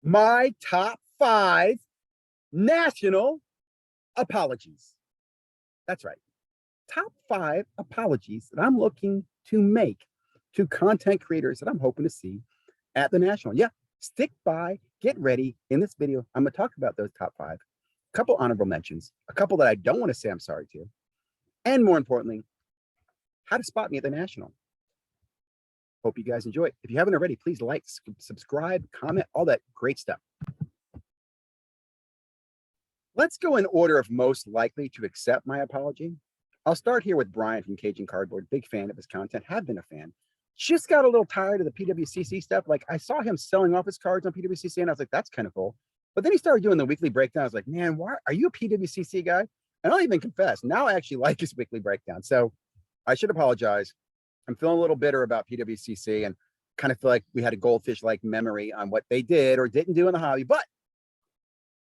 my top 5 national apologies. That's right. Top 5 apologies that I'm looking to make to content creators that I'm hoping to see at the national. Yeah, stick by, get ready. In this video, I'm going to talk about those top 5, a couple honorable mentions, a couple that I don't want to say I'm sorry to, and more importantly, how to spot me at the national. Hope you guys enjoy it. If you haven't already, please like, subscribe, comment, all that great stuff. Let's go in order of most likely to accept my apology. I'll start here with Brian from Cajun Cardboard. Big fan of his content, have been a fan. Just got a little tired of the PWCC stuff. Like, I saw him selling off his cards on PWCC, and I was like, that's kind of cool. But then he started doing the weekly breakdown. I was like, man, why are you a PWCC guy? And I'll even confess, now I actually like his weekly breakdown. So I should apologize. I'm feeling a little bitter about PWCC and kind of feel like we had a goldfish-like memory on what they did or didn't do in the hobby. But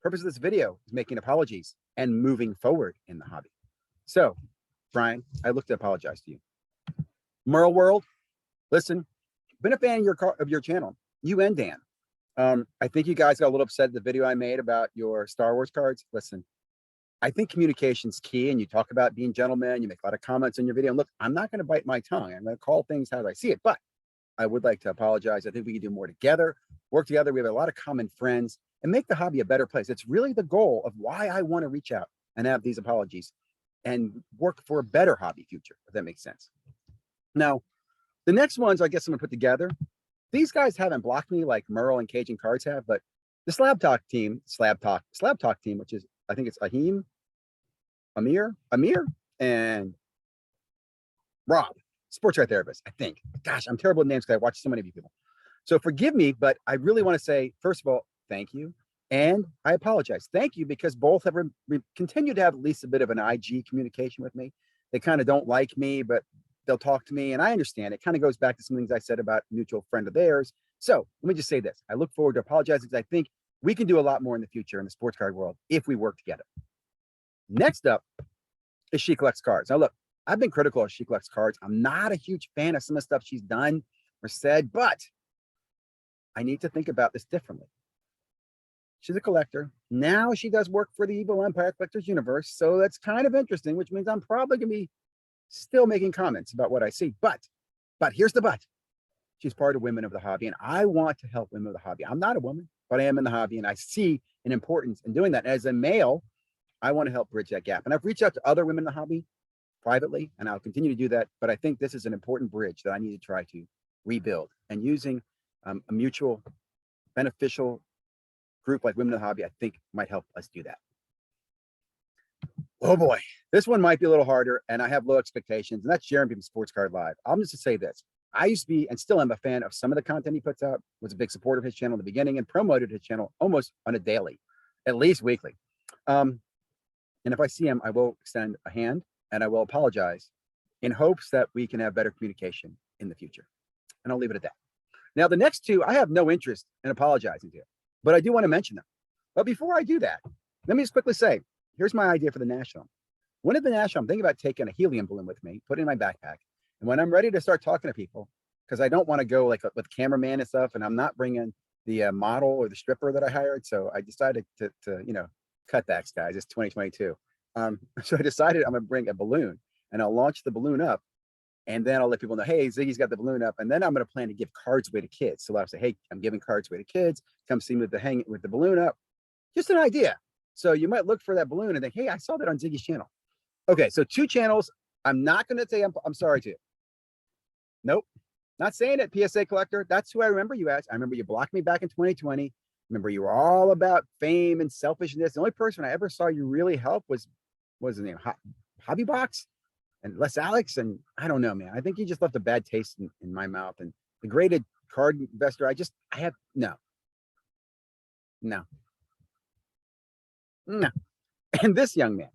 purpose of this video is making apologies and moving forward in the hobby. So, Brian, I look to apologize to you. Merle World, listen, been a fan of your channel, you and Dan. I think you guys got a little upset at the video I made about your Star Wars cards. Listen, I think communication's key, and you talk about being gentlemen. You make a lot of comments in your video. And look, I'm not going to bite my tongue. I'm going to call things how I see it, but I would like to apologize. I think we can do more together, work together. We have a lot of common friends and make the hobby a better place. It's really the goal of why I want to reach out and have these apologies and work for a better hobby future, if that makes sense. Now, the next ones I guess I'm going to put together. These guys haven't blocked me like Merle and Cajun Cards have, but the Slab Talk team, which is, I think it's Ahim, Amir, and Rob, sports right therapist, I think. Gosh, I'm terrible with names because I watch so many of you people. So forgive me, but I really want to say, first of all, thank you. And I apologize. Thank you, because both have continued to have at least a bit of an IG communication with me. They kind of don't like me, but they'll talk to me. And I understand. It kind of goes back to some things I said about a mutual friend of theirs. So let me just say this. I look forward to apologizing because I think we can do a lot more in the future in the sports card world if we work together. Next up is She Collects Cards. Now, look, I've been critical of She Collects Cards. I'm not a huge fan of some of the stuff she's done or said, but I need to think about this differently. She's a collector. Now she does work for the Evil Empire Collectors Universe. So that's kind of interesting, which means I'm probably going to be still making comments about what I see. But here's the but. She's part of Women of the Hobby, and I want to help women of the hobby. I'm not a woman, but I am in the hobby, and I see an importance in doing that. As a male, I want to help bridge that gap. And I've reached out to other women in the hobby privately, and I'll continue to do that. But I think this is an important bridge that I need to try to rebuild. And using a mutual beneficial group like Women in the Hobby, I think might help us do that. Oh boy, this one might be a little harder, and I have low expectations, and that's Jeremy from Sports Card Live. I'm just to say this. I used to be, and still am, a fan of some of the content he puts out, was a big supporter of his channel in the beginning, and promoted his channel almost on a daily, at least weekly. And if I see him, I will extend a hand, and I will apologize in hopes that we can have better communication in the future. And I'll leave it at that. Now, the next two, I have no interest in apologizing to, but I do want to mention them. But before I do that, let me just quickly say, here's my idea for the national. When at the national, I'm thinking about taking a helium balloon with me, put it in my backpack. And when I'm ready to start talking to people, because I don't want to go like with cameraman and stuff, and I'm not bringing the model or the stripper that I hired. So I decided to cutbacks, guys. It's 2022. So I decided I'm going to bring a balloon, and I'll launch the balloon up. And then I'll let people know, hey, Ziggy's got the balloon up. And then I'm going to plan to give cards away to kids. So I'll say, hey, I'm giving cards away to kids. Come see me with the balloon up. Just an idea. So you might look for that balloon and think, hey, I saw that on Ziggy's channel. Okay, so 2 channels. I'm not going to say I'm sorry to. Nope. Not saying it, PSA collector. That's who I remember you as. I remember you blocked me back in 2020. Remember you were all about fame and selfishness. The only person I ever saw you really help was his name? Hobby Box and Les Alex. And I don't know, man. I think you just left a bad taste in my mouth. And the graded card investor, I have no. And this young man,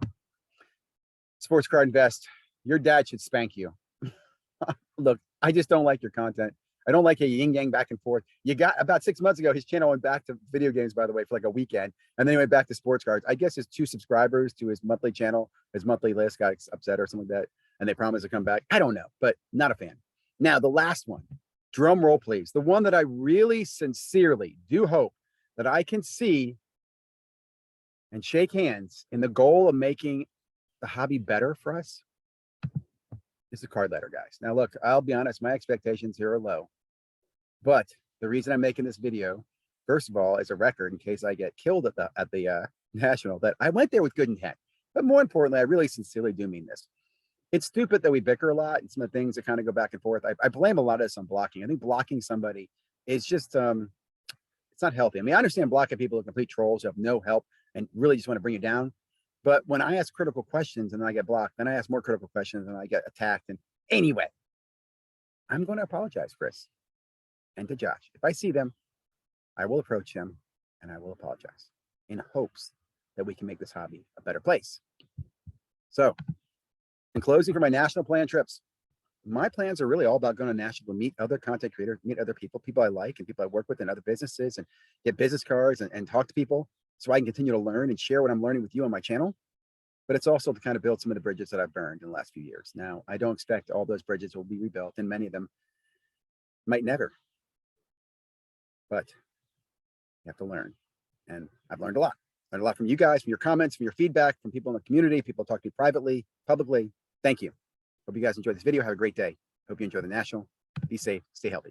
Sports Card Invest, your dad should spank you. Look, I just don't like your content. I don't like how you yin-yang back and forth. You got about 6 months ago, his channel went back to video games, by the way, for like a weekend. And then he went back to sports cards. I guess his 2 subscribers to his monthly channel, his monthly list got upset or something like that. And they promised to come back. I don't know, but not a fan. Now, the last one, drum roll, please. The one that I really sincerely do hope that I can see and shake hands in the goal of making the hobby better for us is the card ladder, guys. Now, look, I'll be honest, my expectations here are low. But the reason I'm making this video, first of all, is a record in case I get killed at the national, that I went there with good intent. But more importantly, I really sincerely do mean this. It's stupid that we bicker a lot and some of the things that kind of go back and forth. I blame a lot of this on blocking. I think blocking somebody is just it's not healthy. I mean, I understand blocking people who are complete trolls who have no help and really just want to bring you down. But when I ask critical questions and then I get blocked, then I ask more critical questions and I get attacked. And anyway, I'm going to apologize, Chris, and to Josh. If I see them, I will approach them and I will apologize in hopes that we can make this hobby a better place. So, in closing, for my national plan trips, my plans are really all about going to national to meet other content creators, meet other people I like and people I work with in other businesses, and get business cards and talk to people so I can continue to learn and share what I'm learning with you on my channel. But it's also to kind of build some of the bridges that I've burned in the last few years. Now, I don't expect all those bridges will be rebuilt, and many of them might never. But you have to learn. And I've learned a lot. Learned a lot from you guys, from your comments, from your feedback, from people in the community, people talk to me privately, publicly. Thank you. Hope you guys enjoyed this video. Have a great day. Hope you enjoy the national. Be safe. Stay healthy.